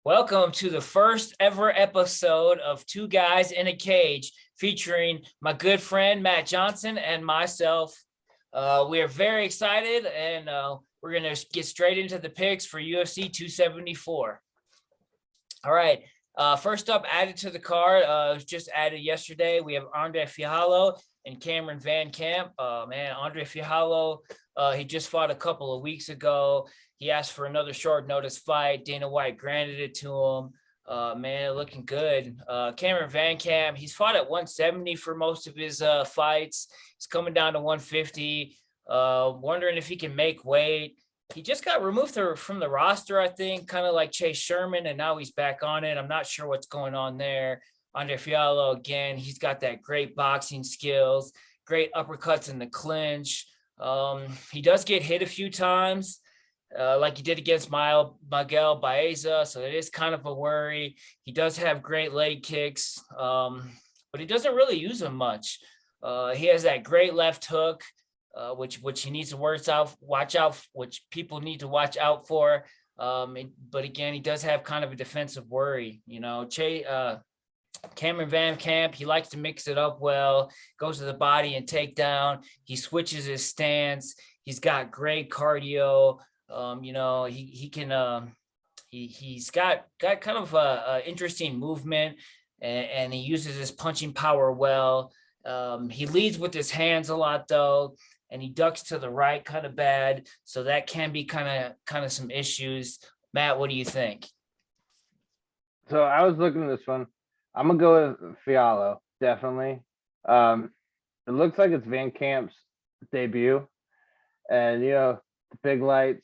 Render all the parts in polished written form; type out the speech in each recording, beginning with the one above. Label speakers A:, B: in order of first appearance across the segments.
A: Welcome to the first ever episode of Two Guys in a Cage, featuring my good friend Matt Johnson and myself. We are very excited, and we're going to get straight into the picks for UFC 274. All right. First up, added to the card, was just added yesterday. We have Andre Fialho and Cameron Vancamp. Andre Fialho, he just fought a couple of weeks ago. He asked for another short notice fight. Dana White granted it to him. Looking good. Cameron Vancamp, he's fought at 170 for most of his fights. He's coming down to 150. Wondering if he can make weight. He just got removed from the roster, I think, kind of like Chase Sherman, and now he's back on it. I'm not sure what's going on there. Andre Fialho, again, he's got that great boxing skills, great uppercuts in the clinch. He does get hit a few times, like he did against Miguel Baeza, so it is kind of a worry. He does have great leg kicks, but he doesn't really use them much. He has that great left hook, which he needs to watch out, which people need to watch out for. But again, he does have kind of a defensive worry. Cameron Vancamp, he likes to mix it up well, goes to the body and takedown. He switches his stance. He's got great cardio. He's got kind of a interesting movement, and he uses his punching power well. He leads with his hands a lot though, and he ducks to the right kind of bad, so that can be kind of some issues. Matt, what do you think?
B: So I was looking at this one. I'm gonna go with Fialho, definitely. It looks like it's Vancamp's debut, and the big lights.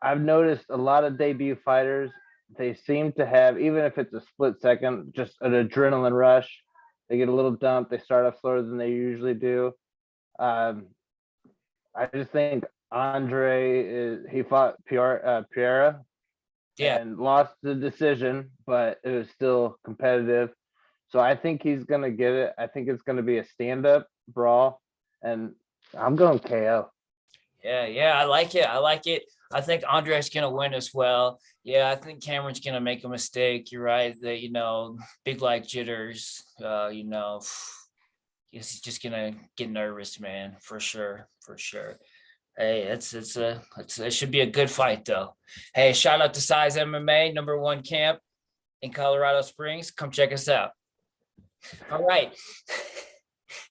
B: I've noticed a lot of debut fighters, they seem to have, even if it's a split second, just an adrenaline rush. They get a little dump. They start off slower than they usually do. I just think he fought Piera, and lost the decision, but it was still competitive. So I think he's going to get it. I think it's going to be a stand-up brawl, and I'm going KO.
A: Yeah, I like it. I think Andre's going to win as well. Yeah, I think Cameron's going to make a mistake. You're right that, big like jitters, he's just going to get nervous, man, for sure. Hey, it should be a good fight though. Hey, shout out to Size MMA, #1 camp in Colorado Springs. Come check us out. All right.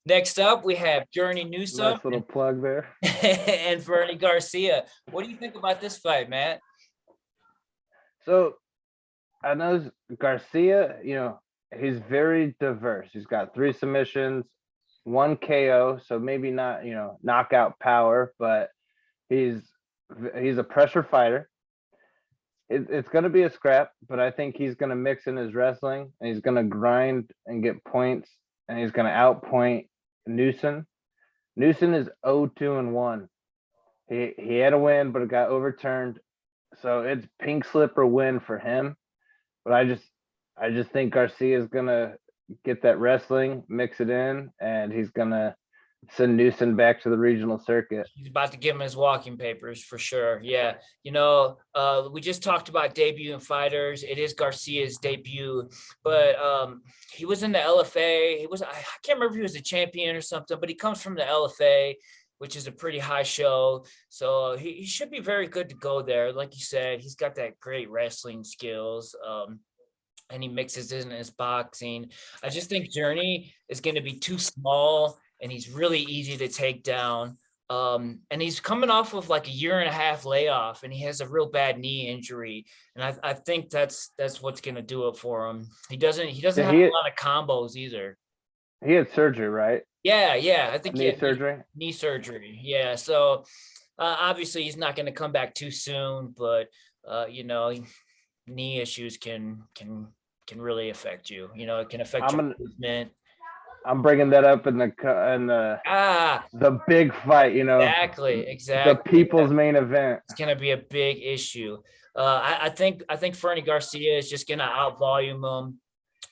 A: Next up, we have Journey Newsom.
B: Nice little plug there.
A: And Fernie Garcia. What do you think about this fight, Matt?
B: So I know Garcia, he's very diverse. He's got 3 submissions, 1 KO, so maybe not, knockout power, but he's a pressure fighter. It's going to be a scrap, but I think he's going to mix in his wrestling, and he's going to grind and get points, and he's going to outpoint Newsom. Newsom is 0-2-1. He had a win, but it got overturned. So it's pink slip or win for him. But I just think Garcia is going to get that wrestling, mix it in, and he's going to send Newsom back to the regional circuit.
A: He's about to give him his walking papers for sure. Yeah. We just talked about debuting fighters. It is Garcia's debut, but he was in the LFA. I can't remember if he was a champion or something, but he comes from the LFA, which is a pretty high show. So he should be very good to go there. Like you said, he's got that great wrestling skills. And he mixes in his boxing. I just think Journey is going to be too small, and he's really easy to take down. And he's coming off of like a 1.5 year layoff, and he has a real bad knee injury. And I think that's what's going to do it for him. He doesn't have a lot of combos either.
B: He had surgery, right?
A: Yeah. I think
B: knee surgery.
A: Knee surgery. Yeah. So obviously he's not going to come back too soon, but knee issues can really affect you. It can affect your movement.
B: I'm bringing that up in the big fight,
A: Exactly.
B: The people's main event.
A: It's going to be a big issue. I think Fernie Garcia is just going to outvolume him.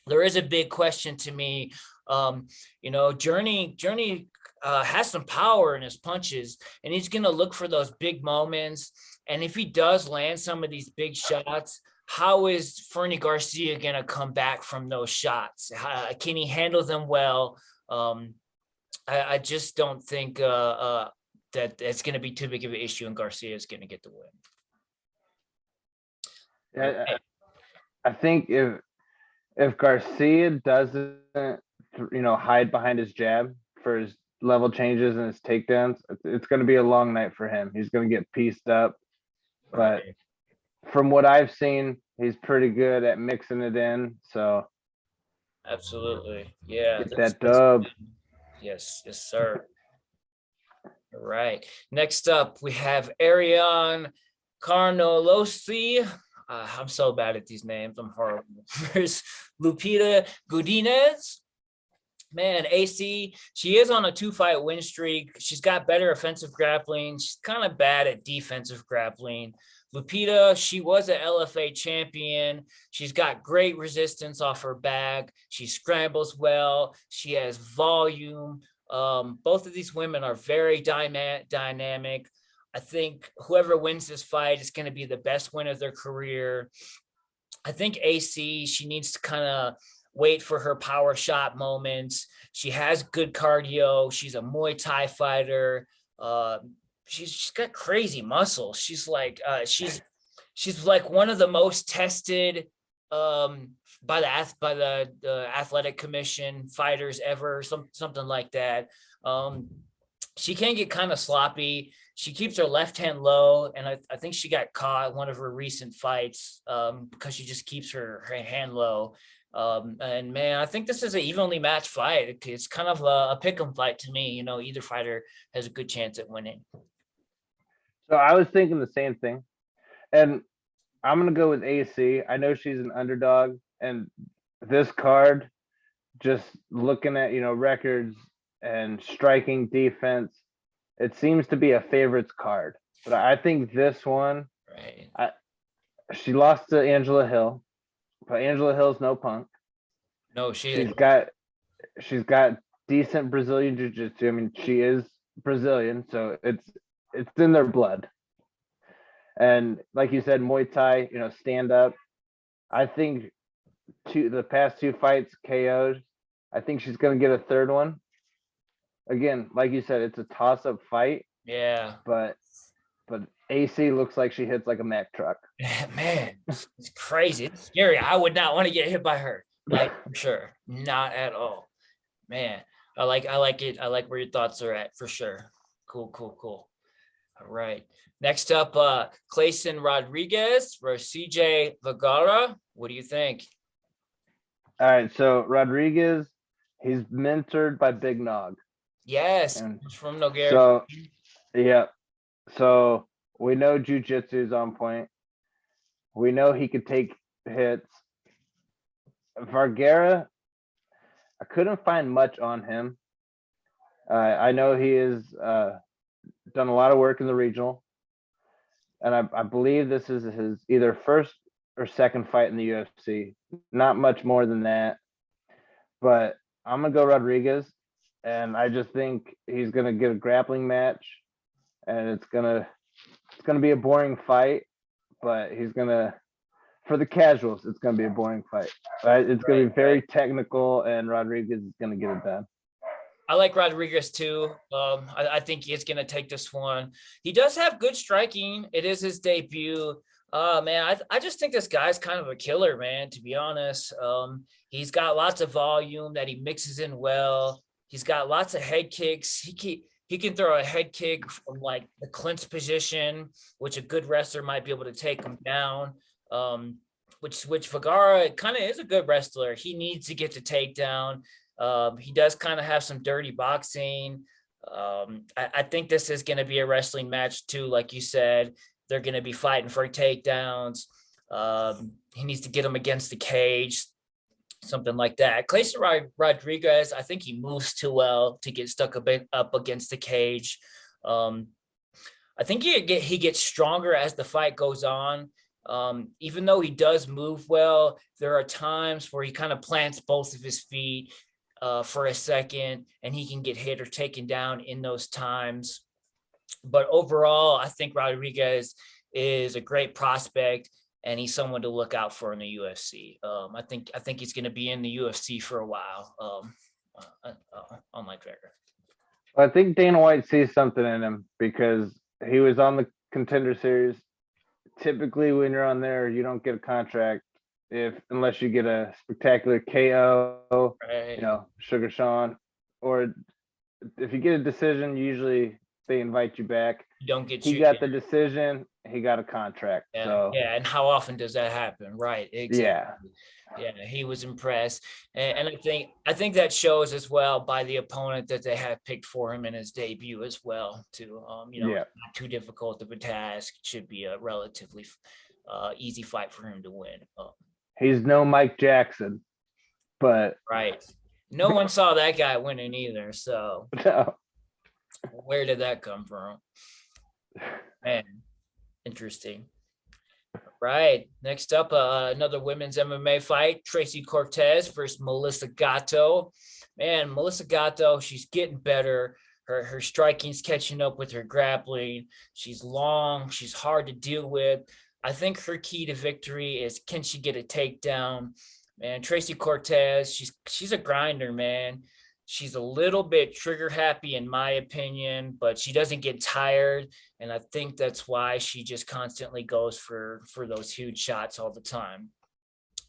A: There is a big question to me. Journey has some power in his punches, and he's going to look for those big moments. And if he does land some of these big shots, how is Fernie Garcia going to come back from those shots? Can he handle them well? I just don't think that it's going to be too big of an issue, and Garcia is going to get the win.
B: Yeah, I think if Garcia doesn't, hide behind his jab for his level changes and his takedowns, it's going to be a long night for him. He's going to get pieced up. But from what I've seen, he's pretty good at mixing it in. So
A: absolutely, yeah,
B: get that dub.
A: Yes, sir. All right. Next up, we have Ariane Carnelossi. I'm so bad at these names. I'm horrible. There's Lupita Godinez. Man, AC, she is on a 2-fight win streak. She's got better offensive grappling. She's kind of bad at defensive grappling. Lupita, she was an LFA champion. She's got great resistance off her back. She scrambles well. She has volume. Both of these women are very dynamic. I think whoever wins this fight is going to be the best win of their career. I think AC, she needs to kind of wait for her power shot moments. She has good cardio. She's a Muay Thai fighter. She's got crazy muscle. She's like one of the most tested by the athletic commission fighters ever, something like that. She can get kind of sloppy. She keeps her left hand low, and I think she got caught one of her recent fights because she just keeps her hand low. And man, I think this is an evenly matched fight. It's kind of a pick'em fight to me. Either fighter has a good chance at winning.
B: So I was thinking the same thing, and I'm gonna go with AC. I know she's an underdog, and this card, just looking at records and striking defense, it seems to be a favorites card. But I think this one,
A: right?
B: She lost to Angela Hill, but Angela Hill's no punk.
A: No, she's
B: got decent Brazilian jiu-jitsu. I mean, she is Brazilian, so it's in their blood. And like you said, Muay Thai, stand up. I think the past 2 fights KO'd. I think she's gonna get a third one. Again, like you said, it's a toss-up fight.
A: Yeah.
B: But AC looks like she hits like a Mack truck.
A: Man, it's crazy. It's scary. I would not want to get hit by her. Like, for sure. Not at all. Man, I like it. I like where your thoughts are at, for sure. Cool. All right. Next up, Kleydson Rodrigues versus CJ Vergara. What do you think?
B: All right. So Rodrigues, he's mentored by Big Nog.
A: Yes, and from Noguera.
B: So, yeah. So we know jiu-jitsu is on point. We know he could take hits. Vergara, I couldn't find much on him. I know he has done a lot of work in the regional, and I believe this is his either first or second fight in the UFC. Not much more than that, but I'm gonna go Rodrigues, and I just think he's gonna get a grappling match, and it's gonna be a boring fight, but for the casuals, it's gonna be a boring fight. It's gonna be very technical, and Rodrigues is gonna get it done.
A: I like Rodrigues too. I think he's going to take this one. He does have good striking. It is his debut. Man, I just think this guy's kind of a killer, man, to be honest. He's got lots of volume that he mixes in well. He's got lots of head kicks. He can throw a head kick from like the clinch position, which a good wrestler might be able to take him down. Which Vergara kind of is a good wrestler. He needs to get the takedown. He does kind of have some dirty boxing. I think this is going to be a wrestling match too. Like you said, they're going to be fighting for takedowns. He needs to get him against the cage, something like that. Kleydson Rodrigues, I think he moves too well to get stuck a bit up against the cage. I think he gets stronger as the fight goes on. Even though he does move well, there are times where he kind of plants both of his feet for a second, and he can get hit or taken down in those times. But overall, I think Rodrigues is a great prospect. and he's someone to look out for in the UFC. I think he's going to be in the UFC for a while. Unlike Vergara.
B: I think Dana White sees something in him because he was on the Contender Series. Typically, when you're on there, you don't get a contract unless you get a spectacular KO,
A: Right.
B: Sugar Sean, or if you get a decision, usually they invite you back.
A: You don't get
B: He got the decision. He got a contract.
A: Yeah,
B: So
A: yeah, and how often does that happen? Right, exactly.
B: yeah,
A: He was impressed, and I think that shows as well by the opponent that they have picked for him in his debut as well. Too,
B: yeah.
A: not too difficult of a task. It should be a relatively easy fight for him to win.
B: He's no Mike Jackson, but
A: Right. No one saw that guy winning either. So
B: no.
A: where did that come from? Man, interesting. Right. Next up, another women's MMA fight. Tracy Cortez versus Melissa Gatto. Man, Melissa Gatto, she's getting better. Her striking's catching up with her grappling. She's long. She's hard to deal with. I think her key to victory is, can she get a takedown? Man, Tracy Cortez, she's a grinder, man. She's a little bit trigger happy in my opinion, but she doesn't get tired. And I think that's why she just constantly goes for those huge shots all the time.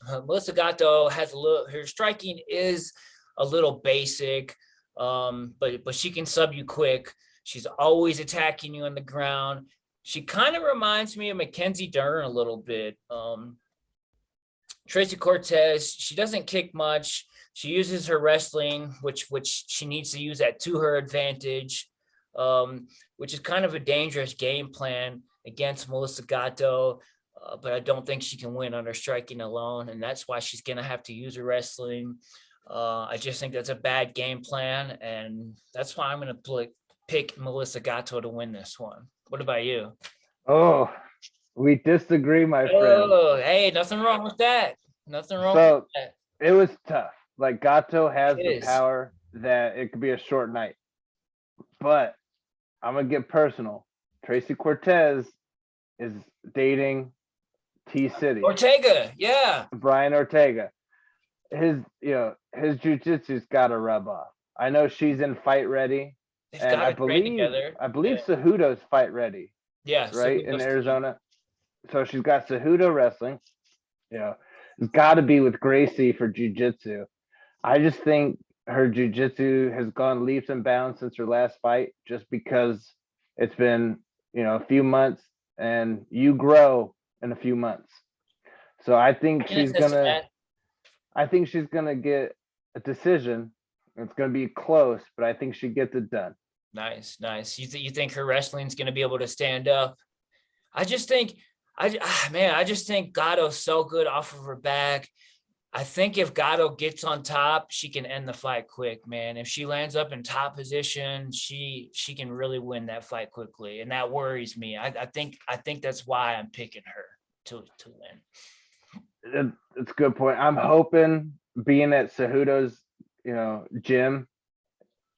A: Melissa Gatto has her striking is a little basic, but she can sub you quick. She's always attacking you on the ground. She kind of reminds me of Mackenzie Dern a little bit. Tracy Cortez, she doesn't kick much. She uses her wrestling, which she needs to use that to her advantage, which is kind of a dangerous game plan against Melissa Gatto. But I don't think she can win on her striking alone, and that's why she's going to have to use her wrestling. I just think that's a bad game plan, and that's why I'm going to pick Melissa Gatto to win this one. What about you?
B: Oh, we disagree, my friend.
A: Oh, hey, nothing wrong with that. Nothing wrong with that.
B: It was tough. Like, Gatto has the power that it could be a short night. But I'm going to get personal. Tracy Cortez is dating T-City.
A: Ortega, yeah.
B: Brian Ortega. His jiu-jitsu's got to rub off. I know she's in fight ready.
A: They've
B: And
A: got
B: I
A: to train together.
B: believe Cejudo's fight ready.
A: Yeah.
B: Right, in Arizona. So she's got Cejudo wrestling. It's got to be with Gracie for jiu-jitsu. I just think her jiu-jitsu has gone leaps and bounds since her last fight, just because it's been, a few months, and you grow in a few months. So I think she's gonna get a decision. It's gonna be close, but I think she gets it done.
A: Nice. You think her wrestling's gonna be able to stand up? I just think Gatto's so good off of her back. I think if Gatto gets on top, she can end the fight quick, man. If she lands up in top position, she can really win that fight quickly, and that worries me. I think that's why I'm picking her to win.
B: It's a good point. I'm hoping, being at Cejudo's, gym,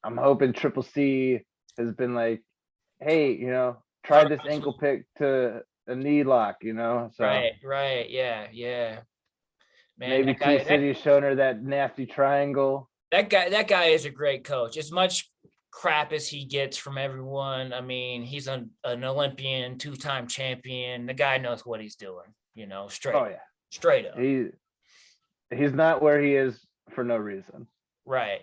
B: I'm hoping Triple C has been like, hey, try this ankle pick to a knee lock, So
A: Right, yeah. Man,
B: maybe T-City's showing her that nasty triangle.
A: That guy is a great coach. As much crap as he gets from everyone, I mean, he's an Olympian, 2-time champion. The guy knows what he's doing, straight.
B: Oh, yeah.
A: Straight up.
B: He's not where he is for no reason.
A: Right.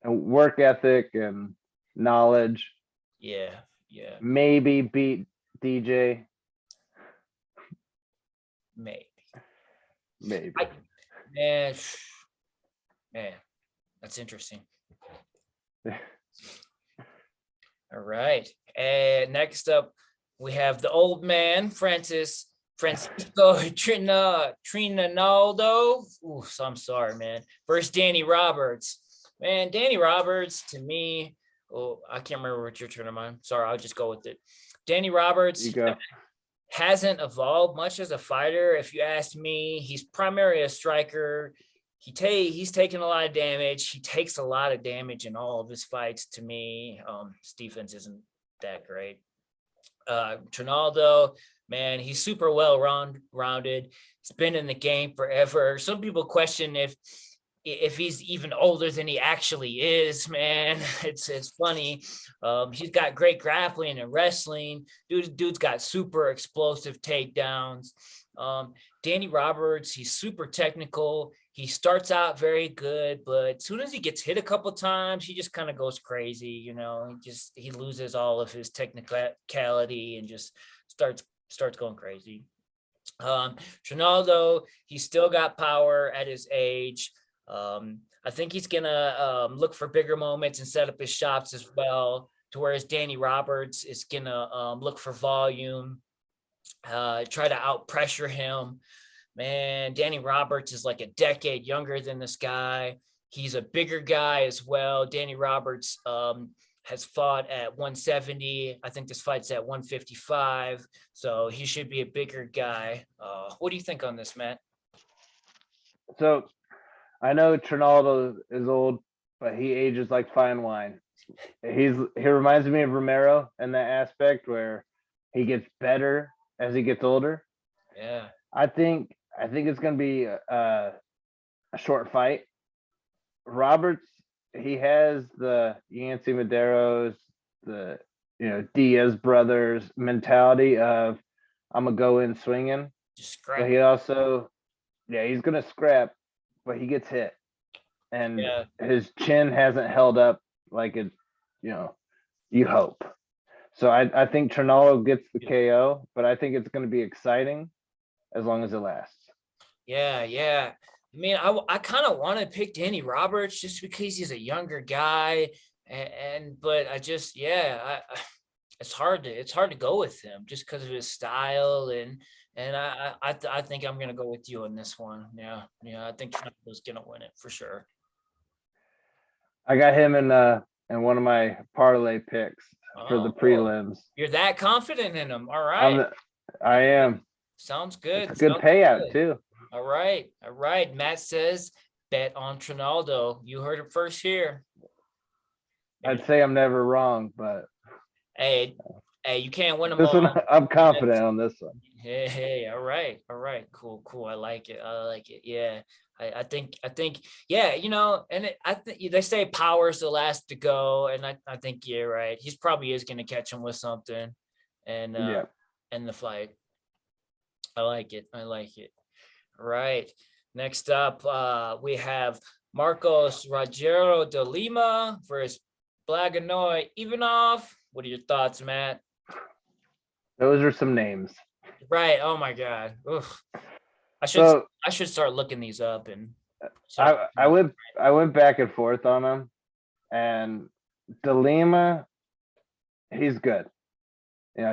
B: And work ethic and knowledge.
A: Yeah.
B: Maybe beat DJ.
A: Maybe. Man, that's interesting. All right. And next up, we have the old man, Francisco Trinaldo. Ooh, so I'm sorry, man. Versus Danny Roberts. Man, Danny Roberts, to me, I can't remember what your turn of mine. Sorry, I'll just go with it. Danny Roberts hasn't evolved much as a fighter. If you ask me, he's primarily a striker. He's taken a lot of damage. He takes a lot of damage in all of his fights. To me, his defense isn't that great. Trinaldo, man, he's super rounded. He's been in the game forever. Some people question if he's even older than he actually is, man. It's funny. He's got great grappling and wrestling. Dude's got super explosive takedowns. Danny Roberts, he's super technical. He starts out very good, but as soon as he gets hit a couple times, he just kind of goes crazy. He loses all of his technicality and just starts going crazy. Trinaldo, he's still got power at his age. I think he's gonna look for bigger moments and set up his shots as well. To whereas Danny Roberts is gonna look for volume, try to out pressure him. Man, Danny Roberts is like a decade younger than this guy. He's a bigger guy as well. Danny Roberts has fought at 170. I think this fight's at 155. So he should be a bigger guy. What do you think on this, Matt?
B: So I know Trinaldo is old, but he ages like fine wine. He reminds me of Romero in that aspect where he gets better as he gets older.
A: Yeah.
B: I think it's going to be a short fight. Roberts, he has the Yancey Medeiros, the Diaz brothers mentality of I'm gonna go in swinging.
A: Just scrap.
B: But he also, he's gonna scrap, but he gets hit, and his chin hasn't held up like it, you hope. So I think Trinaldo gets the KO, but I think it's going to be exciting as long as it lasts.
A: Yeah. I mean, I kind of want to pick Danny Roberts just because he's a younger guy, but I just it's hard to go with him just because of his style and I think I'm gonna go with you on this one. Yeah. I think Trinaldo's gonna win it for sure.
B: I got him in one of my parlay picks for the prelims.
A: You're that confident in him? All right.
B: I am.
A: Sounds good.
B: It's a good payout too.
A: All right. Matt says bet on Trinaldo. You heard it first here.
B: I'd say I'm never wrong, but
A: hey, you can't win them
B: this
A: all.
B: one, I'm confident on this one.
A: Hey, all right. Cool. I like it. Yeah. I think, yeah, and I think they say power's the last to go. And I think you're right. He's probably is going to catch him with something and end the fight. I like it. Right. Next up, we have Marcos Rogerio de Lima versus Blagoy Ivanov. What are your thoughts, Matt?
B: Those are some names.
A: Right. Oh my God. Oof. I should start looking these up and
B: I went back and forth on them, and de Lima, he's good.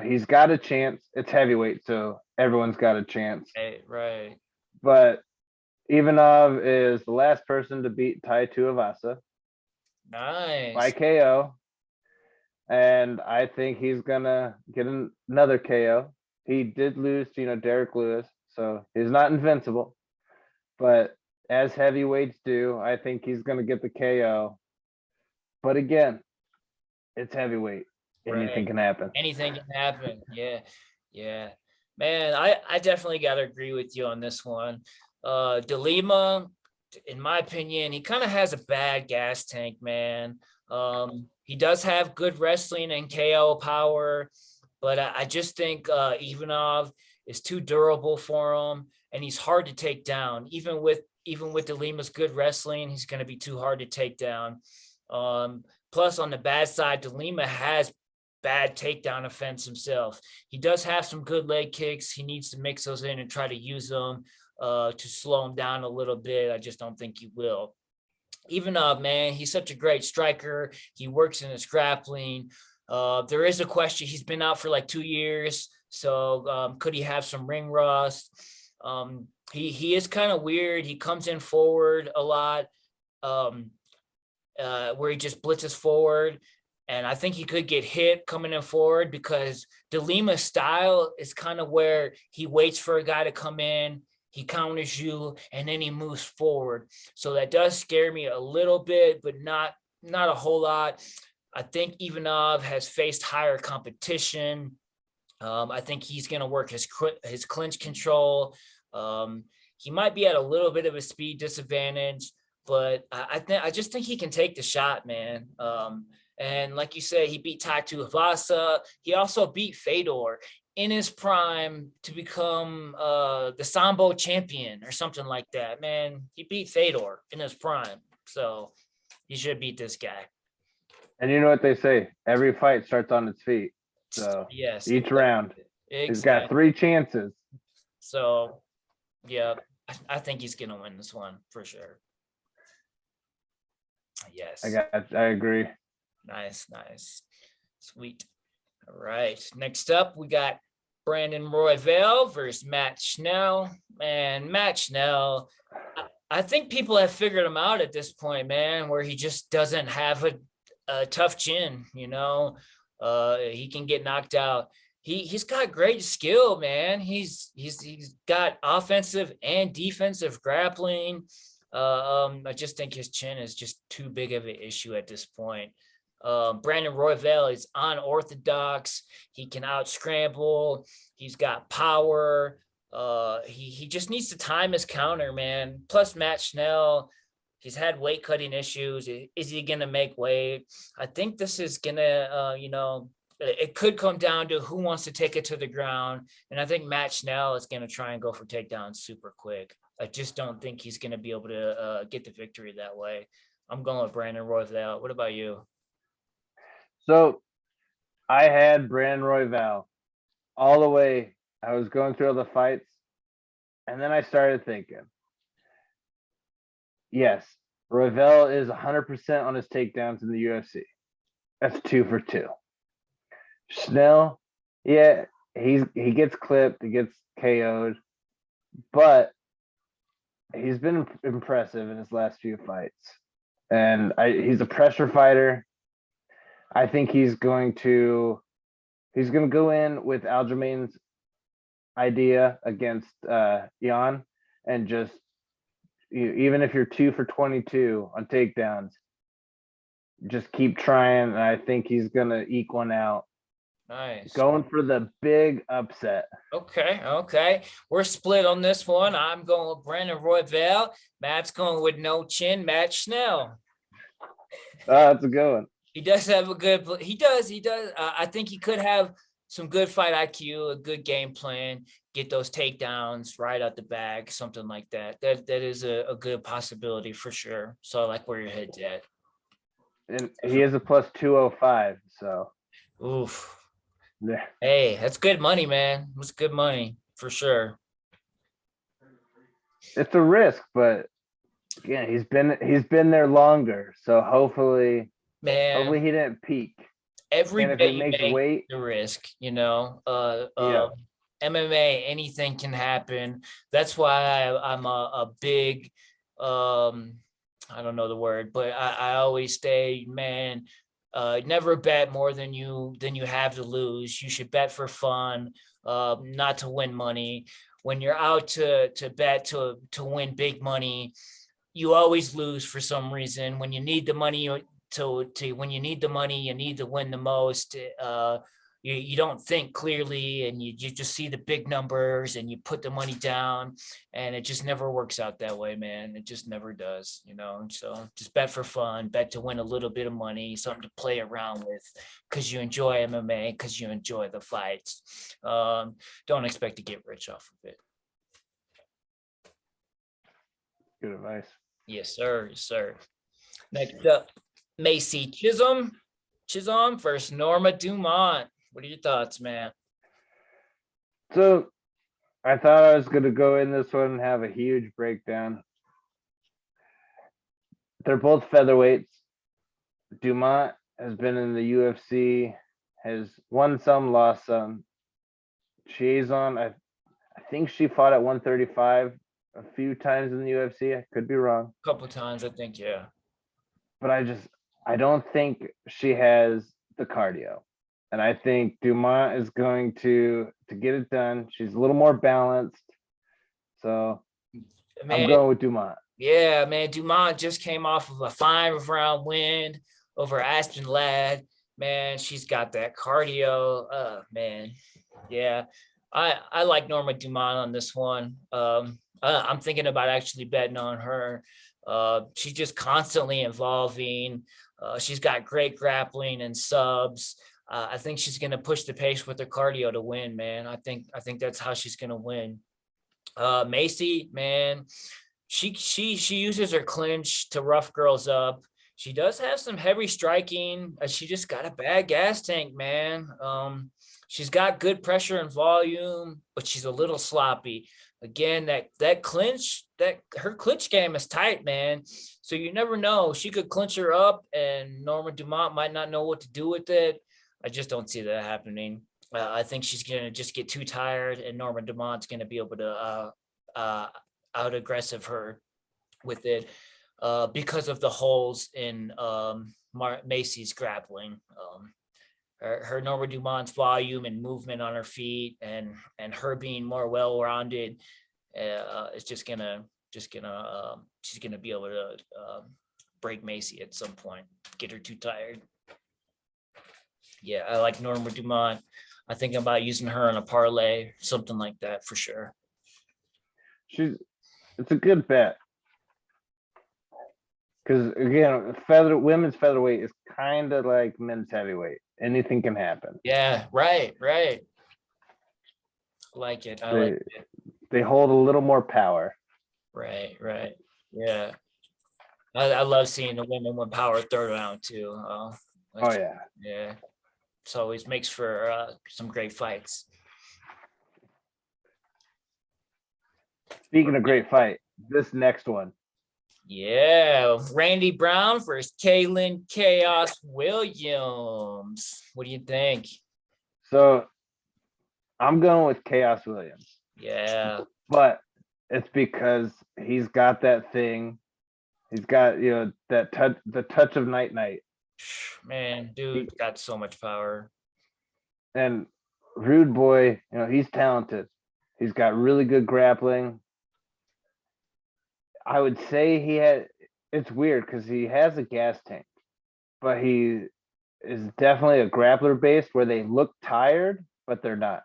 B: He's got a chance. It's heavyweight, so everyone's got a chance.
A: Right.
B: But Ivanov is the last person to beat Tai Tuivasa.
A: Nice.
B: By KO. And I think he's gonna get another KO. He did lose to, Derek Lewis, so he's not invincible. But as heavyweights do, I think he's gonna get the KO. But again, it's heavyweight. Anything can happen.
A: Anything can happen. Yeah. Man, I definitely gotta agree with you on this one. De Lima, in my opinion, he kind of has a bad gas tank, man. He does have good wrestling and KO power, but I just think Ivanov is too durable for him, and he's hard to take down. Even with De Lima's good wrestling, he's going to be too hard to take down. Plus, on the bad side, De Lima has bad takedown offense himself. He does have some good leg kicks. He needs to mix those in and try to use them to slow him down a little bit. I just don't think he will. Ivanov, man, he's such a great striker. He works in his grappling. There is a question. He's been out for like 2 years. So could he have some ring rust? He is kind of weird. He comes in forward a lot where he just blitzes forward. And I think he could get hit coming in forward because De Lima's style is kind of where he waits for a guy to come in, he counters you, and then he moves forward. So that does scare me a little bit, but not a whole lot. I think Ivanov has faced higher competition. I think he's going to work his clinch control. He might be at a little bit of a speed disadvantage, but I just think he can take the shot, man. And like you said, he beat Taito Havasa. He also beat Fedor in his prime to become the Sambo champion or something like that. Man, he beat Fedor in his prime. So he should beat this guy.
B: And you know what they say? Every fight starts on its feet. So
A: yes,
B: each round,
A: exactly.
B: He's got 3 chances.
A: So, yeah, I think he's gonna win this one for sure. Yes.
B: I agree.
A: Nice. Sweet. All right. Next up, we got Brandon Royval versus Matt Schnell. And Matt Schnell, I think people have figured him out at this point, man, where he just doesn't have a tough chin, you know. He can get knocked out. He's got great skill, man. He's got offensive and defensive grappling. I just think his chin is just too big of an issue at this point. Brandon Royval is unorthodox. He can out scramble. He's got power. He just needs to time his counter, man. Plus Matt Schnell, he's had weight cutting issues. Is he going to make weight? I think this is going to, it could come down to who wants to take it to the ground. And I think Matt Schnell is going to try and go for takedowns super quick. I just don't think he's going to be able to get the victory that way. I'm going with Brandon Royval. What about you?
B: So I had Brandon Royval all the way. I was going through all the fights. And then I started thinking, yes, Royval is 100% on his takedowns in the UFC. That's 2 for 2. Schnell, yeah, he gets clipped, he gets KO'd, but he's been impressive in his last few fights. And he's a pressure fighter. I think he's going to go in with Aljamain's idea against Jan, and just even if you're 2 for 22 on takedowns, just keep trying. And I think he's gonna eke one out.
A: Nice.
B: Going for the big upset.
A: Okay. We're split on this one. I'm going with Brandon Royval. Matt's going with no chin, Matt Schnell.
B: That's a good one.
A: He does have he does. I think he could have some good fight IQ, a good game plan, get those takedowns right out the bag, something like that. That is a good possibility for sure. So I like where your head's at.
B: And he is a plus 205, so.
A: Oof.
B: Yeah.
A: Hey, that's good money, man. That's good money for sure.
B: It's a risk, but again, he's been there longer. So hopefully he didn't peak.
A: Every
B: and if
A: day
B: it
A: you
B: makes
A: make
B: weight,
A: the risk,
B: yeah.
A: MMA, anything can happen. That's why I'm a big, I don't know the word, but I always say, man, never bet more than you have to lose. You should bet for fun, not to win money. When you're out to bet to win big money, you always lose for some reason. When you need the money when you need the money, you need to win the most. You don't think clearly, and you just see the big numbers and you put the money down, and it just never works out that way, man. It just never does, So just bet for fun, bet to win a little bit of money, something to play around with, because you enjoy MMA, because you enjoy the fights. Don't expect to get rich off of it.
B: Good advice.
A: Yes, sir. Yes, sir. Next up, Macy Chisson versus Norma Dumont. What are your thoughts, man?
B: So I thought I was going to go in this one and have a huge breakdown. They're both featherweights. Dumont has been in the UFC, has won some, lost some. Chisson, I think she fought at 135 a few times in the UFC. I could be wrong.
A: A couple times, I think, yeah.
B: But I don't think she has the cardio. And I think Dumont is going to get it done. She's a little more balanced. So I'm going with Dumont.
A: Yeah, man. Dumont just came off of a 5-round win over Aspen Ladd. Man, she's got that cardio. Man. Yeah, I like Norma Dumont on this one. I'm thinking about actually betting on her. She's just constantly evolving. She's got great grappling and subs. I think she's going to push the pace with her cardio to win, man. I think that's how she's going to win. Macy, man, she uses her clinch to rough girls up. She does have some heavy striking. She just got a bad gas tank, man. She's got good pressure and volume, but she's a little sloppy. Again, that clinch, that her clinch game is tight, man. So you never know. She could clinch her up, and Norma Dumont might not know what to do with it. I just don't see that happening. I think she's gonna just get too tired, and Norma Dumont's gonna be able to out aggressive her with it because of the holes in Macy's grappling. Her Norma Dumont's volume and movement on her feet, and her being more well-rounded, is just gonna she's gonna be able to break Macy at some point, get her too tired. Yeah, I like Norma Dumont. I think about using her in a parlay, something like that for sure.
B: It's a good bet. Because again, women's featherweight is kind of like men's heavyweight. Anything can happen.
A: Yeah, right. I like it. I like it.
B: They hold a little more power.
A: Right. Yeah. I love seeing the women with power third round too.
B: Oh yeah.
A: Yeah. So always makes for some great fights.
B: Speaking of great fight, this next one.
A: Yeah, Randy Brown versus Kalinn Chaos Williams. What do you think?
B: So I'm going with Chaos Williams.
A: Yeah.
B: But it's because he's got that thing. He's got, that touch, the touch of night.
A: Man, dude got so much power.
B: And Rude Boy, he's talented. He's got really good grappling. I would say it's weird because he has a gas tank, but he is definitely a grappler based where they look tired, but they're not.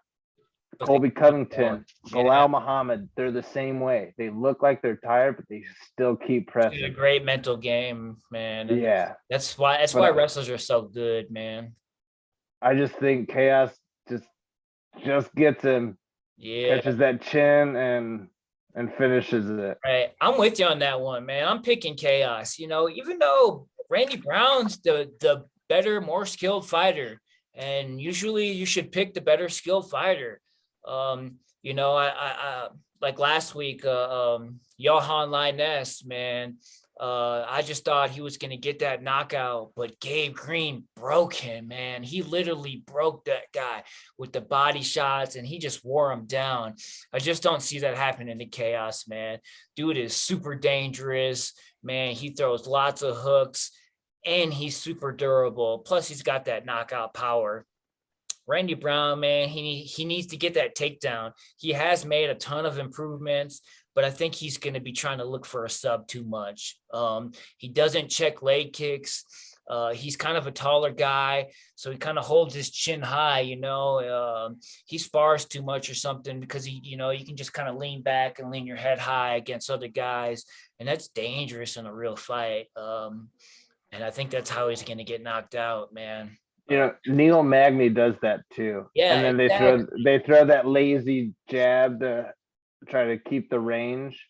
B: But Colby Covington, Bilal Muhammad, they're the same way. They look like they're tired, but they still keep pressing.
A: It's a great mental game, man. And
B: yeah.
A: That's why wrestlers are so good, man.
B: I just think Chaos just gets him, catches that chin and finishes it.
A: Right. I'm with you on that one, man. I'm picking Chaos. Even though Randy Brown's the better, more skilled fighter, and usually you should pick the better skilled fighter. I like last week, Johan Lines, man. I just thought he was going to get that knockout, but Gabe Green broke him, man. He literally broke that guy with the body shots, and he just wore him down. I just don't see that happening to Chaos, man. Dude is super dangerous, man. He throws lots of hooks, and he's super durable. Plus, he's got that knockout power. Randy Brown, man, he needs to get that takedown. He has made a ton of improvements, but I think he's going to be trying to look for a sub too much. He doesn't check leg kicks. He's kind of a taller guy, so he kind of holds his chin high, he spars too much or something because you can just kind of lean back and lean your head high against other guys, and that's dangerous in a real fight. And I think that's how he's going to get knocked out, man.
B: Neil Magny does that too.
A: Yeah,
B: and then they throw that lazy jab to try to keep the range.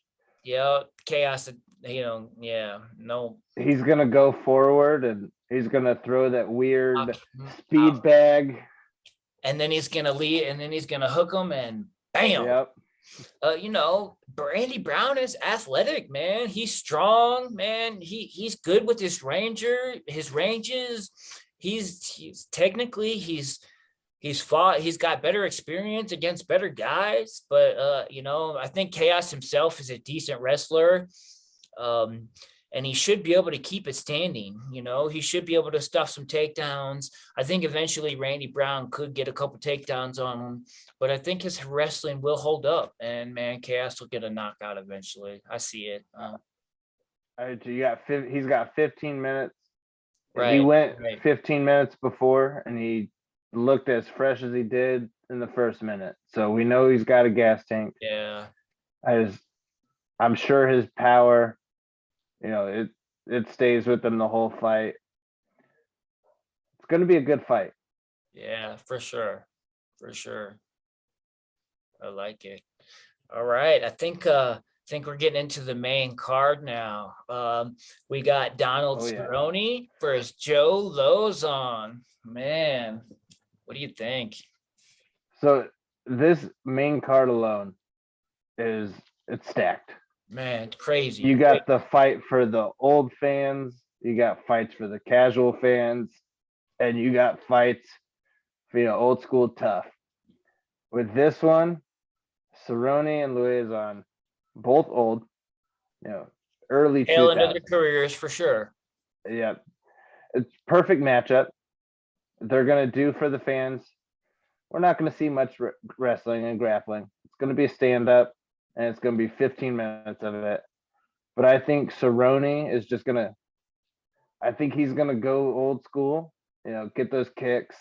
A: Yeah, Chaos. No.
B: He's gonna go forward and he's gonna throw that weird speed bag,
A: and then he's gonna lead, and then he's gonna hook him, and bam.
B: Yep.
A: Randy Brown is athletic, man. He's strong, man. He's good with his ranges. He's technically he's fought, he's got better experience against better guys, but I think Chaos himself is a decent wrestler, and he should be able to keep it standing. He should be able to stuff some takedowns. I think eventually Randy Brown could get a couple takedowns on him, but I think his wrestling will hold up, and man, Chaos will get a knockout eventually. I see it.
B: He's got 15 minutes.
A: Right.
B: He went 15 minutes before, and he looked as fresh as he did. in the first minute. So we know he's got a gas tank.
A: Yeah.
B: I'm sure his power, it stays with him the whole fight. It's going to be a good fight.
A: Yeah, for sure. For sure. I like it. All right. I think we're getting into the main card now. We got Donald Cerrone versus Joe Lauzon. Man, what do you think?
B: So this main card alone it's stacked.
A: Man, crazy.
B: You got the fight for the old fans, you got fights for the casual fans, and you got fights for old school tough. With this one, Cerrone and Lauzon, both old, early
A: tail end of
B: 2000s.
A: their careers for sure.
B: Yeah, it's perfect matchup. They're gonna do for the fans. We're not gonna see much wrestling and grappling. It's gonna be a stand up, and it's gonna be 15 minutes of it. But I think Cerrone is just gonna. I think he's gonna go old school. Get those kicks.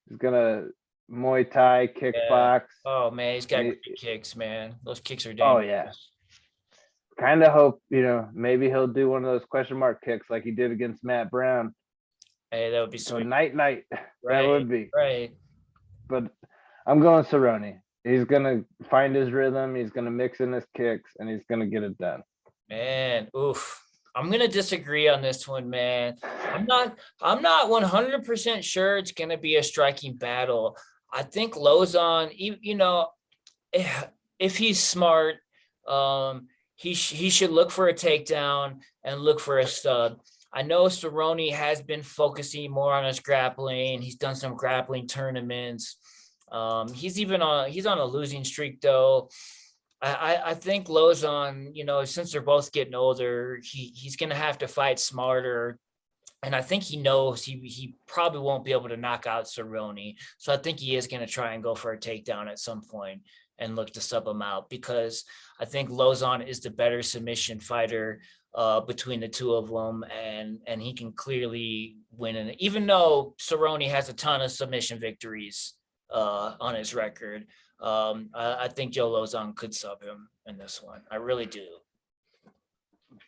B: He's gonna Muay Thai, kickbox.
A: Oh man, he's got great kicks, man. Those kicks are dangerous.
B: Oh yeah. Kind of hope maybe he'll do one of those question mark kicks like he did against Matt Brown.
A: Hey, that would be sweet.
B: So night.
A: Right,
B: That would be
A: right.
B: But I'm going Cerrone. He's gonna find his rhythm. He's gonna mix in his kicks, and he's gonna get it done.
A: Man, oof. I'm gonna disagree on this one, man. I'm not 100% sure it's gonna be a striking battle. I think Lauzon, if he's smart, he should look for a takedown and look for a stud. I know Cerrone has been focusing more on his grappling. He's done some grappling tournaments. He's on a losing streak though. I think Lauzon, since they're both getting older, he's gonna have to fight smarter. And I think he knows he probably won't be able to knock out Cerrone. So I think he is gonna try and go for a takedown at some point and look to sub him out, because I think Lauzon is the better submission fighter between the two of them, and he can clearly win. And even though Cerrone has a ton of submission victories on his record, I think Joe Lauzon could sub him in this one. I really do.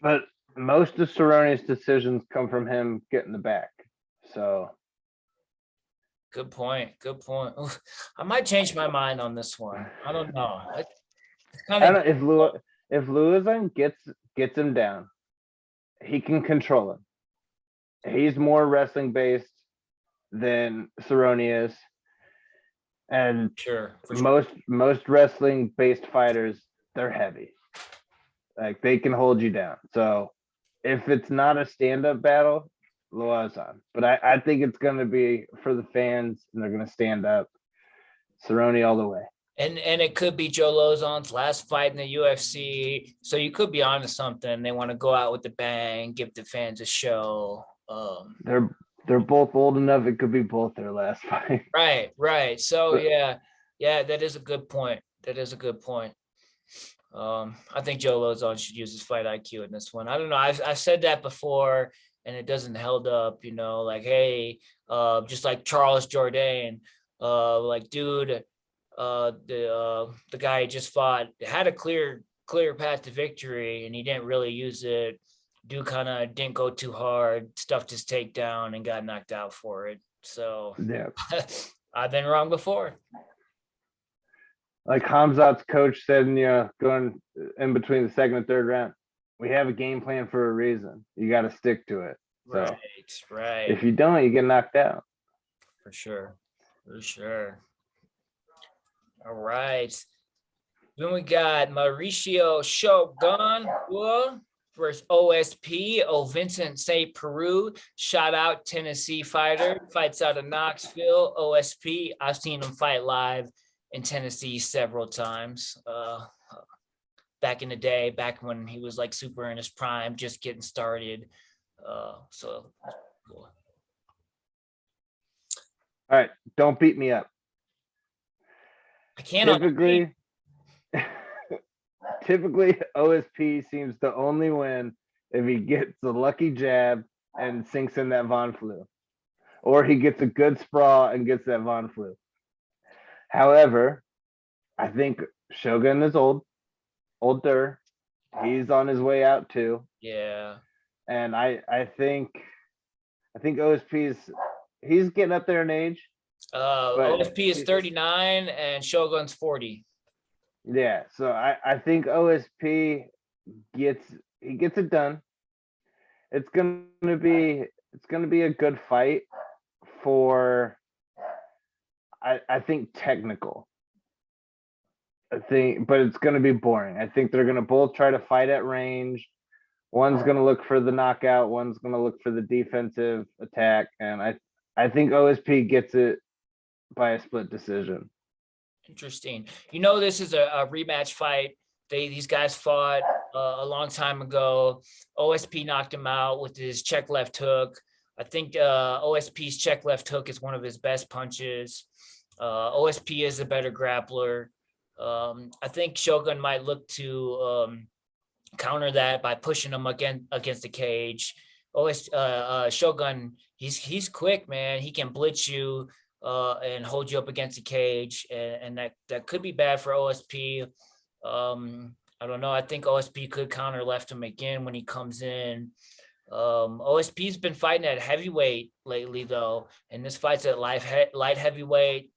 B: But most of Cerrone's decisions come from him getting the back. So
A: good point. Oof, I might change my mind on this one. I don't know.
B: If Lauzon gets him down, he can control him. He's more wrestling based than Cerrone is. And
A: sure.
B: Most wrestling based fighters, they're heavy. Like they can hold you down. So if it's not a stand-up battle, Lauzon. But I think it's gonna be for the fans, and they're gonna stand up. Cerrone all the way.
A: And it could be Joe Lauzon's last fight in the UFC. So you could be onto something. They want to go out with the bang, give the fans a show.
B: They're both old enough. It could be both their last fight.
A: Right. So yeah, that is a good point. I think Joe Lauzon should use his fight IQ in this one. I don't know. I've said that before, and it doesn't held up. Like, hey, just like Charles Jourdain, like, dude, the guy he just fought had a clear path to victory, and he didn't really use it. Dude kind of didn't go too hard, stuffed his takedown, and got knocked out for it. So
B: yeah,
A: I've been wrong before.
B: Like Hamzat's coach said, going in between the second and third round, we have a game plan for a reason. You got to stick to it. So
A: right.
B: If you don't, you get knocked out.
A: For sure. All right. Then we got Mauricio Shogun Rua versus OSP, Vincent St. Peru. Shout out Tennessee fighter, fights out of Knoxville. OSP, I've seen him fight live in Tennessee several times. Back in the day, back when he was like super in his prime, just getting started. So cool.
B: All right, don't beat me up.
A: I can't.
B: Typically, OSP seems to only win if he gets a lucky jab and sinks in that Von Flue, or he gets a good sprawl and gets that Von Flue. However, I think Shogun is older. He's on his way out too.
A: Yeah.
B: And I think OSP's he's getting up there in age, but
A: OSP is 39 and Shogun's 40.
B: yeah, so I think OSP gets it done. It's gonna be a good fight for I think technical. But it's gonna be boring. I think they're gonna both try to fight at range. One's gonna look for the knockout, one's gonna look for the defensive attack, and I think OSP gets it by a split decision.
A: Interesting. This is a rematch fight. These guys fought a long time ago. OSP knocked him out with his check left hook. I think OSP's check left hook is one of his best punches. OSP is a better grappler. I think Shogun might look to counter that by pushing him against the cage. Shogun, he's quick, man. He can blitz you and hold you up against the cage, and that could be bad for OSP. I don't know. I think OSP could counter left him again when he comes in. OSP's been fighting at heavyweight lately, though, and this fight's at light heavyweight.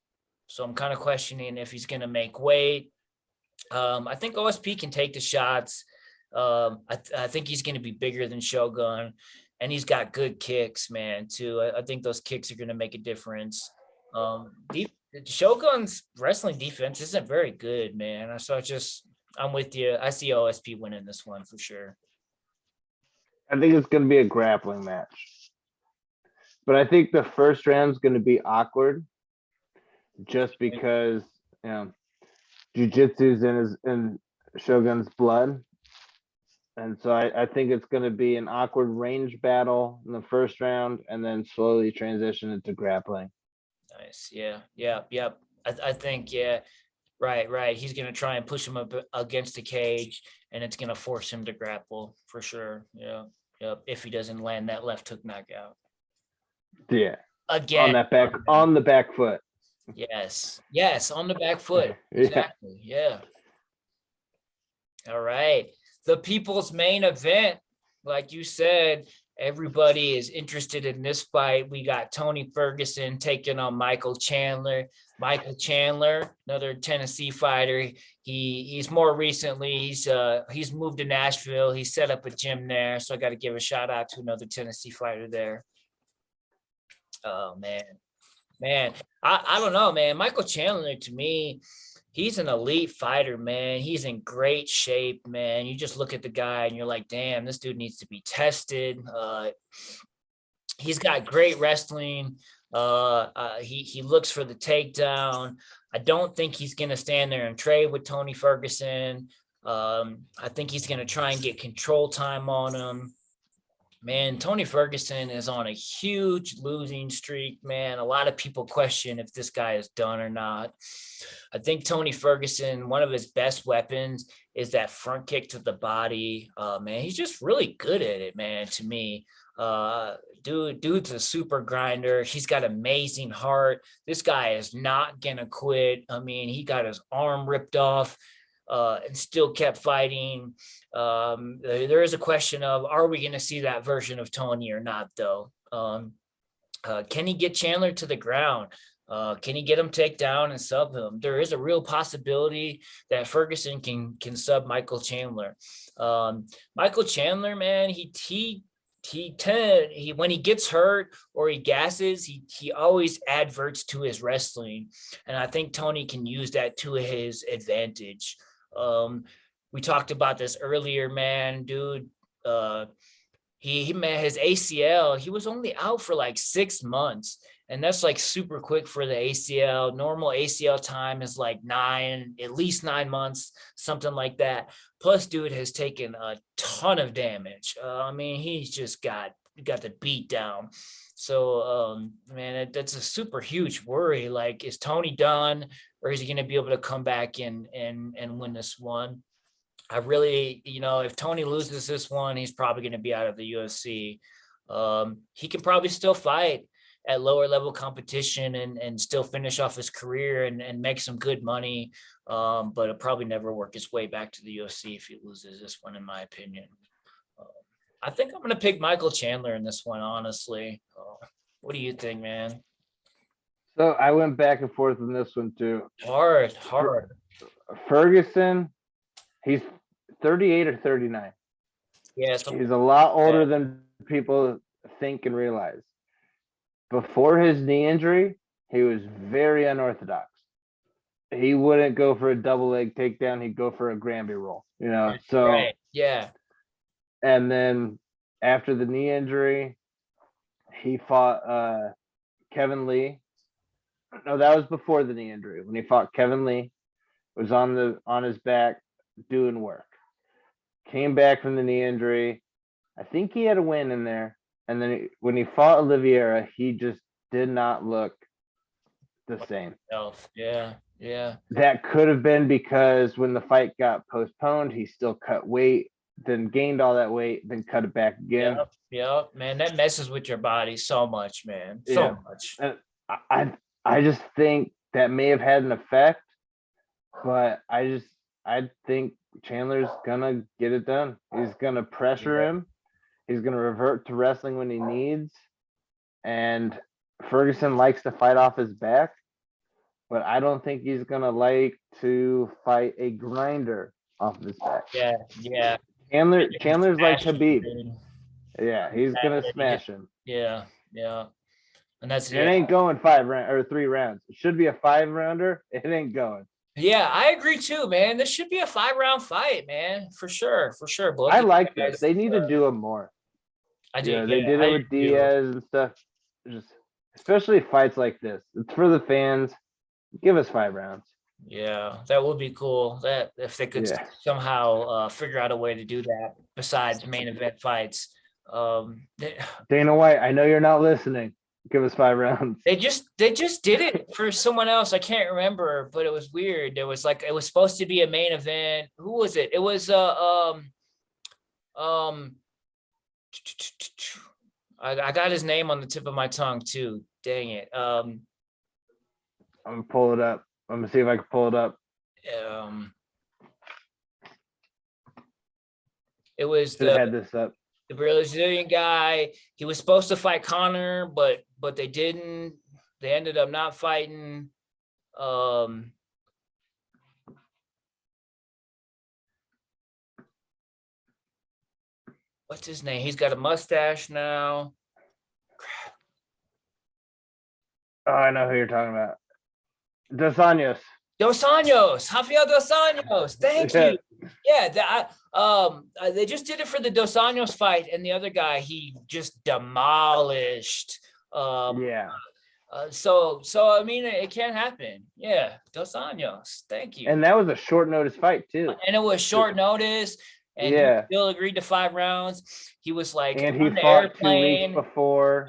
A: So I'm kind of questioning if he's going to make weight. I think OSP can take the shots. I think he's going to be bigger than Shogun, and he's got good kicks, man, too. I think those kicks are going to make a difference. Shogun's wrestling defense isn't very good, man. So I'm with you. I see OSP winning this one for sure.
B: I think it's going to be a grappling match, but I think the first round is going to be awkward, just because jiu-jitsu's in Shogun's blood, and so I think it's going to be an awkward range battle in the first round, and then slowly transition into grappling.
A: Nice. Yeah. I think, yeah. Right. He's going to try and push him up against the cage, and it's going to force him to grapple for sure. Yeah. If he doesn't land that left hook knockout.
B: Yeah.
A: Again.
B: On the back foot.
A: Yes. On the back foot. Exactly. Yeah. All right. The people's main event, like you said, everybody is interested in this fight. We got Tony Ferguson taking on Michael Chandler. Michael Chandler, another Tennessee fighter. He's more recently, he's moved to Nashville. He set up a gym there. So I got to give a shout out to another Tennessee fighter there. Oh, man. I don't know, man. Michael Chandler, to me, he's an elite fighter, man. He's in great shape, man. You just look at the guy and you're like, damn, this dude needs to be tested. He's got great wrestling. He looks for the takedown. I don't think he's going to stand there and trade with Tony Ferguson. I think he's going to try and get control time on him. Man, Tony Ferguson is on a huge losing streak, man. A lot of people question if this guy is done or not. I think Tony Ferguson, one of his best weapons is that front kick to the body. Man, he's just really good at it, man, to me. Dude's a super grinder. He's got amazing heart. This guy is not going to quit. I mean, he got his arm ripped off. And still kept fighting. There is a question of, are we going to see that version of Tony or not, though? Can he get Chandler to the ground? Can he get him take down and sub him? There is a real possibility that Ferguson can sub Michael Chandler. Michael Chandler, man, he when he gets hurt or he gasses, he always adverts to his wrestling, and I think Tony can use that to his advantage. We talked about this earlier, man, dude. He man, his ACL, he was only out for like 6 months, and that's like super quick for the ACL. Normal ACL time is like at least 9 months, something like that. Plus, dude has taken a ton of damage. I mean, he's just got the beat down. So, man, that's a super huge worry. Like, is Tony done, or is he going to be able to come back and win this one? I really, if Tony loses this one, he's probably going to be out of the UFC. He can probably still fight. at lower level competition and still finish off his career and make some good money. But it'll probably never work his way back to the UFC if he loses this one, in my opinion. I think I'm going to pick Michael Chandler in this one, honestly. What do you think, man?
B: So I went back and forth on this one too.
A: Hard.
B: Ferguson, he's 38 or 39.
A: Yeah,
B: he's a lot older than people think and realize. Before his knee injury, he was very unorthodox. He wouldn't go for a double leg takedown. He'd go for a Granby roll, So
A: right. Yeah.
B: And then after the knee injury, he fought Kevin Lee. No, that was before the knee injury. When he fought Kevin Lee, was on his back doing work. Came back from the knee injury. I think he had a win in there. And then when he fought Oliveira, he just did not look the same.
A: Yeah.
B: That could have been because when the fight got postponed, he still cut weight, then gained all that weight, then cut it back again.
A: Yep. Man, that messes with your body so much, man. Much.
B: And I just think that may have had an effect, but I think Chandler's gonna get it done. He's gonna pressure him. He's gonna revert to wrestling when he needs. And Ferguson likes to fight off his back, but I don't think he's gonna like to fight a grinder off of his back.
A: Yeah.
B: Chandler's like Khabib. Yeah, he's gonna smash him.
A: Yeah. And that's
B: it. Ain't going 3 rounds. It should be a 5-rounder. It ain't going.
A: Yeah, I agree too, man. This should be a 5-round fight, man, for sure. Both
B: I like this. They need to do them more.
A: I do.
B: They did it with Diaz and stuff. Just especially fights like this. It's for the fans. Give us 5 rounds.
A: Yeah, that would be cool. That if they could somehow figure out a way to do that besides main event fights.
B: Dana White, I know you're not listening. Give us 5 rounds.
A: They just did it for someone else. I can't remember, but it was weird. There was it was supposed to be a main event. Who was it? It was I got his name on the tip of my tongue too. Dang it.
B: I'm gonna pull it up. I'm gonna see if I can pull it up.
A: It was
B: had this up.
A: The Brazilian guy. He was supposed to fight Connor, but they didn't. They ended up not fighting. What's his name? He's got a mustache now. Crap.
B: Oh, I know who you're talking about. Dos Anjos.
A: Rafael Dos Anjos. Thank you. Yeah, they just did it for the Dos Anjos fight, and the other guy he just demolished. So I mean, it can happen. Yeah, Dos Anjos. Thank you.
B: And that was a short notice fight too.
A: And it was short notice. And he still agreed to 5 rounds. He was and
B: he fought 2 weeks before.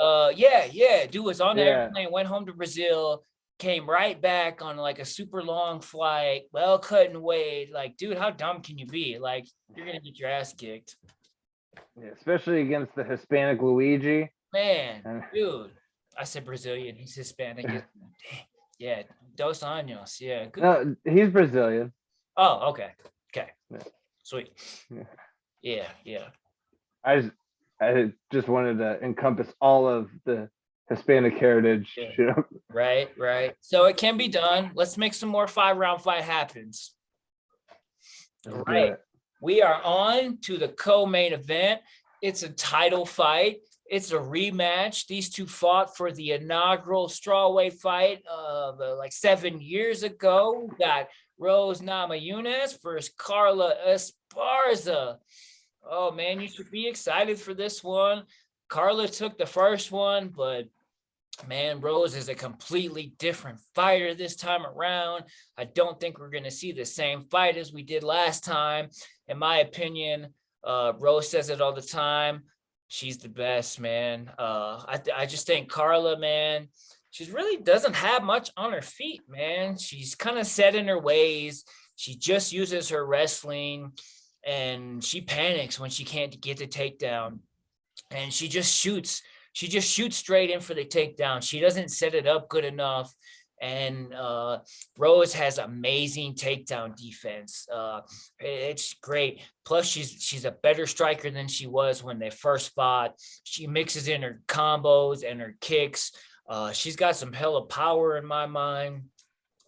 A: Dude was on the airplane, went home to Brazil, came right back on a super long flight, well cut and weighed. Dude, how dumb can you be? You're gonna get your ass kicked.
B: Yeah, especially against the Hispanic Luigi.
A: Man, dude. I said Brazilian. He's Hispanic. Yeah, Dos Anjos. Yeah. Good.
B: No, he's Brazilian.
A: Oh, okay.
B: Yeah.
A: Sweet. Yeah.
B: I just wanted to encompass all of the Hispanic heritage.
A: Yeah. Right. So it can be done. Let's make some more 5-round fight happens. All right. We are on to the co-main event. It's a title fight. It's a rematch. These two fought for the inaugural strawweight fight of 7 years ago. We got Rose Namajunas versus Carla Esparza. Oh, man, you should be excited for this one. Carla took the first one, but, man, Rose is a completely different fighter this time around. I don't think we're going to see the same fight as we did last time. In my opinion, Rose says it all the time. She's the best, man. I just think Carla, man, she really doesn't have much on her feet, man. She's kind of set in her ways. She just uses her wrestling, and she panics when she can't get the takedown. And she just shoots she just shoots straight in for the takedown. She doesn't set it up good enough. And Rose has amazing takedown defense. It's great. Plus, she's a better striker than she was when they first fought. She mixes in her combos and her kicks. She's got some hella power in my mind.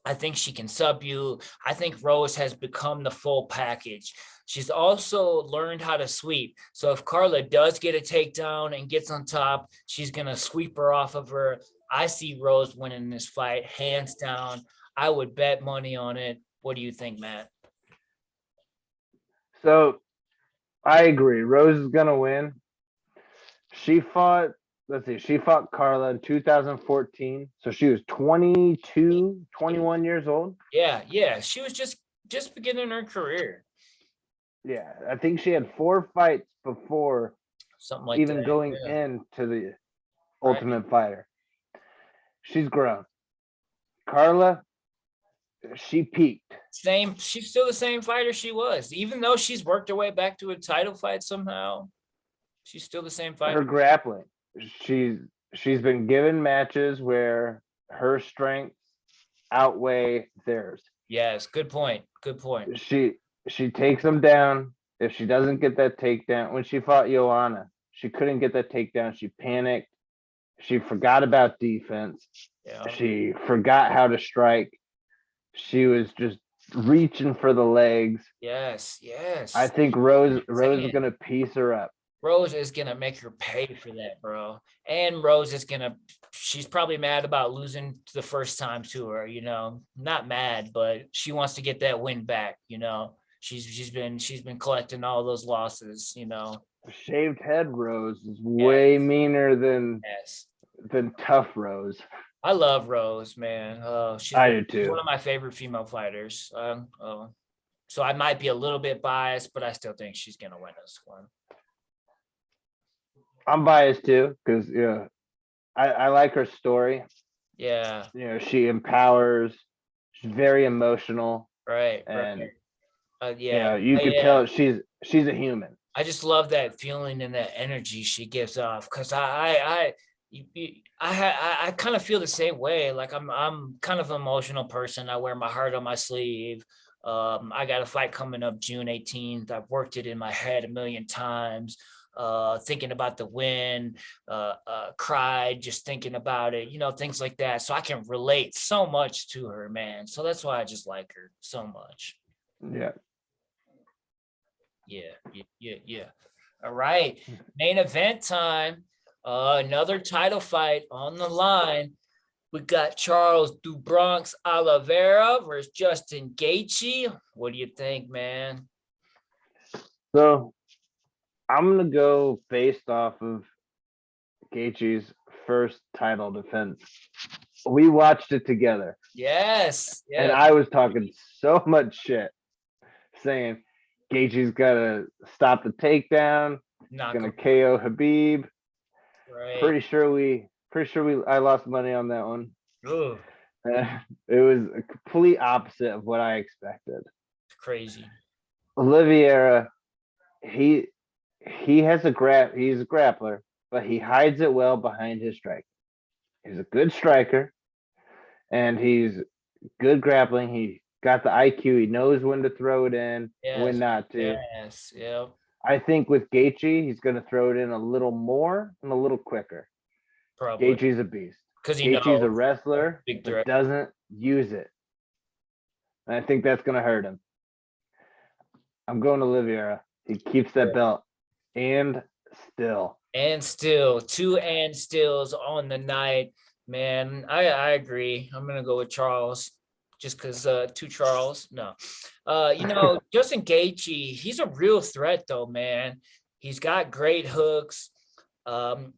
A: I think she can sub you. I think Rose has become the full package. She's also learned how to sweep. So if Carla does get a takedown and gets on top, she's going to sweep her off of her. I see Rose winning this fight, hands down. I would bet money on it. What do you think, Matt?
B: So I agree. Rose is going to win. She fought Carla in 2014. So she was 22, 21 years old.
A: Yeah. She was just beginning her career.
B: Yeah, I think she had 4 fights before
A: something like
B: even
A: that.
B: going into the Ultimate Fighter. She's grown. Carla, she peaked.
A: She's still the same fighter she was. Even though she's worked her way back to a title fight somehow, she's still the same fighter.
B: Her grappling. She's been given matches where her strengths outweigh theirs.
A: Yes, good point.
B: She takes them down. If she doesn't get that takedown, when she fought Joanna, she couldn't get that takedown. She panicked. She forgot about defense.
A: Yeah.
B: She forgot how to strike. She was just reaching for the legs.
A: Yes.
B: I think Rose is going to piece her up.
A: Rose is going to make her pay for that, bro. And Rose is she's probably mad about losing the first time to her, not mad, but she wants to get that win back. She's been collecting all those losses,
B: Shaved head Rose is way meaner than tough Rose.
A: I love Rose, man.
B: I do too.
A: She's one of my favorite female fighters. So I might be a little bit biased, but I still think she's gonna win this one.
B: I'm biased too, because I like her story.
A: Yeah.
B: She empowers. She's very emotional.
A: Right.
B: And
A: you
B: can tell she's a human.
A: I just love that feeling and that energy she gives off, because I kind of feel the same way. Like I'm kind of an emotional person. I wear my heart on my sleeve. I got a fight coming up June 18th. I've worked it in my head a million times, thinking about the win, cried just thinking about it, things like that. So I can relate so much to her, man. So that's why I just like her so much.
B: Yeah.
A: All right. Main event time. Another title fight on the line. We got Charles do Bronx Oliveira versus Justin Gaethje. What do you think, man?
B: So I'm going to go based off of Gaethje's first title defense. We watched it together.
A: Yes.
B: And I was talking so much shit, saying Gaethje's got to stop the takedown. Going to KO Khabib.
A: Right.
B: Pretty sure I lost money on that one.
A: Ooh.
B: It was a complete opposite of what I expected.
A: It's crazy.
B: Oliveira, he's a grappler, but he hides it well behind his strike. He's a good striker, and he's good grappling. He got the IQ. He knows when to throw it in, when not to.
A: Yes. Yep.
B: I think with Gaethje, he's going to throw it in a little more and a little quicker.
A: Probably.
B: Gaethje's a beast.
A: Because
B: Gaethje's a wrestler, but doesn't use it. And I think that's going to hurt him. I'm going to Oliveira. He keeps that belt. And still.
A: 2 and stills on the night. Man, I agree. I'm going to go with Charles. Just because 2 Charles. No. Justin Gaethje, he's a real threat though, man. He's got great hooks. I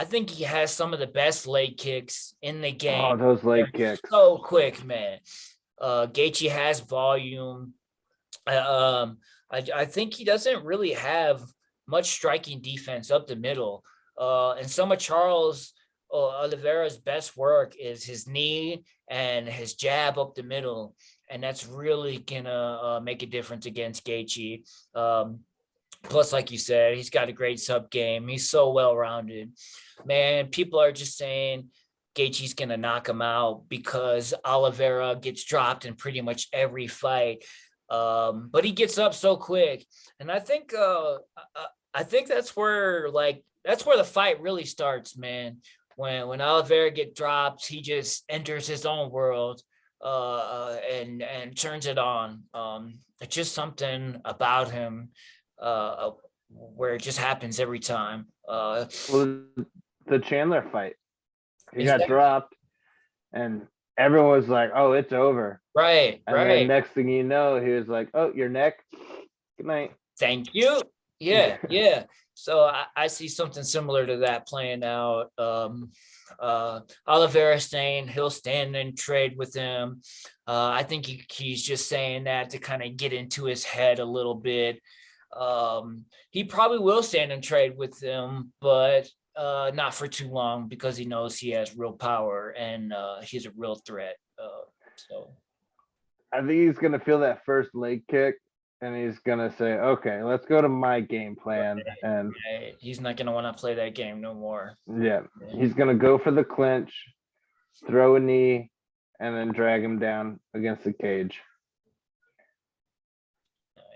A: think he has some of the best leg kicks in the game.
B: Oh, those leg kicks.
A: So quick, man. Gaethje has volume. I think he doesn't really have much striking defense up the middle. And some of Charles Oliveira's best work is his knee and his jab up the middle. And that's really gonna make a difference against Gaethje. Plus, like you said, he's got a great sub game. He's so well-rounded. Man, people are just saying Gaethje's going to knock him out because Oliveira gets dropped in pretty much every fight. But he gets up so quick. And I think that's where the fight really starts, man. When Oliveira get dropped, he just enters his own world and turns it on. It's just something about him where it just happens every time.
B: Well, the Chandler fight, he got
A: Exactly.
B: dropped, and everyone was like, "Oh, it's over."
A: Right,
B: And then next thing you know, he was like, "Oh, your neck. Good night."
A: Thank you. Yeah. So I see something similar to that playing out. Oliveira saying he'll stand and trade with him. I think he's just saying that to kind of get into his head a little bit. He probably will stand and trade with him, but not for too long because he knows he has real power and he's a real threat. So
B: I think he's gonna feel that first leg kick, and he's gonna say, "Okay, let's go to my game plan." And
A: he's not gonna want to play that game no more.
B: yeah, he's gonna go for the clinch, throw a knee, and then drag him down against the cage.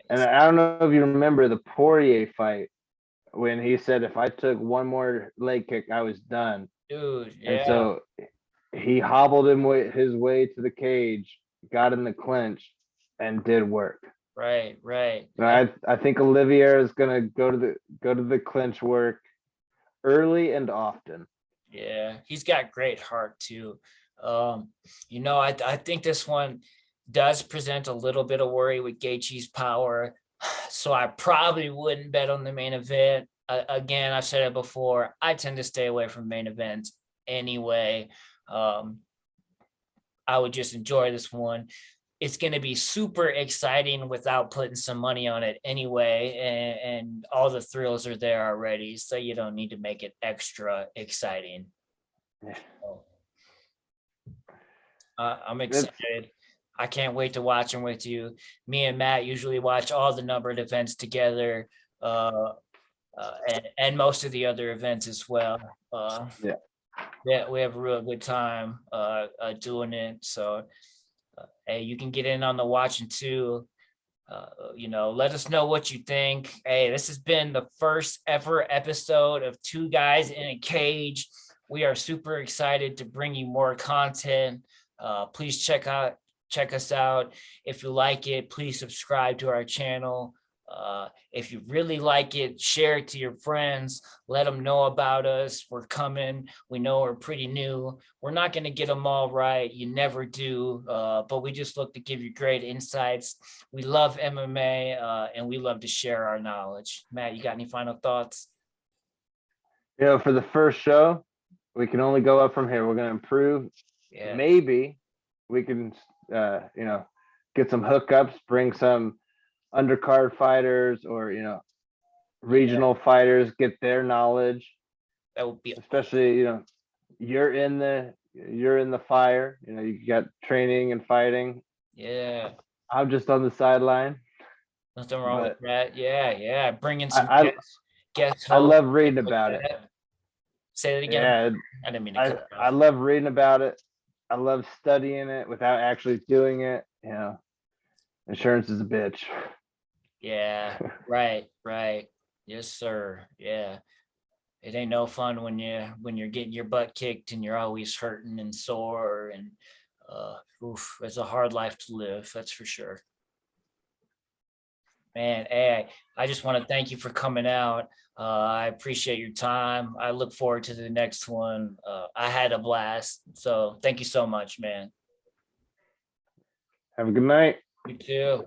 B: And I don't know if you remember the Poirier fight when he said, "If I took one more leg kick, I was done."
A: Dude, yeah.
B: And so he hobbled his way to the cage, got in the clinch, and did work.
A: Right.
B: And I think Olivier is gonna go to the clinch work early and often.
A: Yeah, he's got great heart too. I think this one does present a little bit of worry with Gaethje's power, so I probably wouldn't bet on the main event. Again, I've said it before. I tend to stay away from main events anyway. I would just enjoy this one. It's going to be super exciting without putting some money on it anyway, and all the thrills are there already, so you don't need to make it extra exciting.
B: Yeah.
A: I'm excited. I can't wait to watch them with you. Me and Matt usually watch all the numbered events together, and most of the other events as well. Yeah, we have a real good time doing it. So, hey, you can get in on the watching too. Let us know what you think. Hey, this has been the first ever episode of Two Guys in a Cage. We are super excited to bring you more content. Please check us out. If you like it, please subscribe to our channel. If you really like it, share it to your friends. Let them know about us. We're coming. We know we're pretty new. We're not going to get them all right. You never do. But we just look to give you great insights. We love MMA, and we love to share our knowledge. Matt, you got any final thoughts?
B: For the first show, we can only go up from here. We're going to improve. Yeah. Maybe we can, get some hookups, bring some undercard fighters or regional fighters, get their knowledge.
A: That would be
B: especially you're in the fire, you got training and fighting.
A: Yeah,
B: I'm just on the sideline.
A: Nothing wrong with that. Yeah, bringing some guests.
B: I love reading about it.
A: Say that again.
B: Yeah,
A: I didn't mean to.
B: I love reading about it. I love studying it without actually doing it. Insurance is a bitch.
A: Yeah, right. Yes, sir. Yeah. It ain't no fun when you're getting your butt kicked and you're always hurting and sore and it's a hard life to live, that's for sure. Man, hey, I just want to thank you for coming out. I appreciate your time. I look forward to the next one. I had a blast. So thank you so much, man.
B: Have a good night.
A: You too.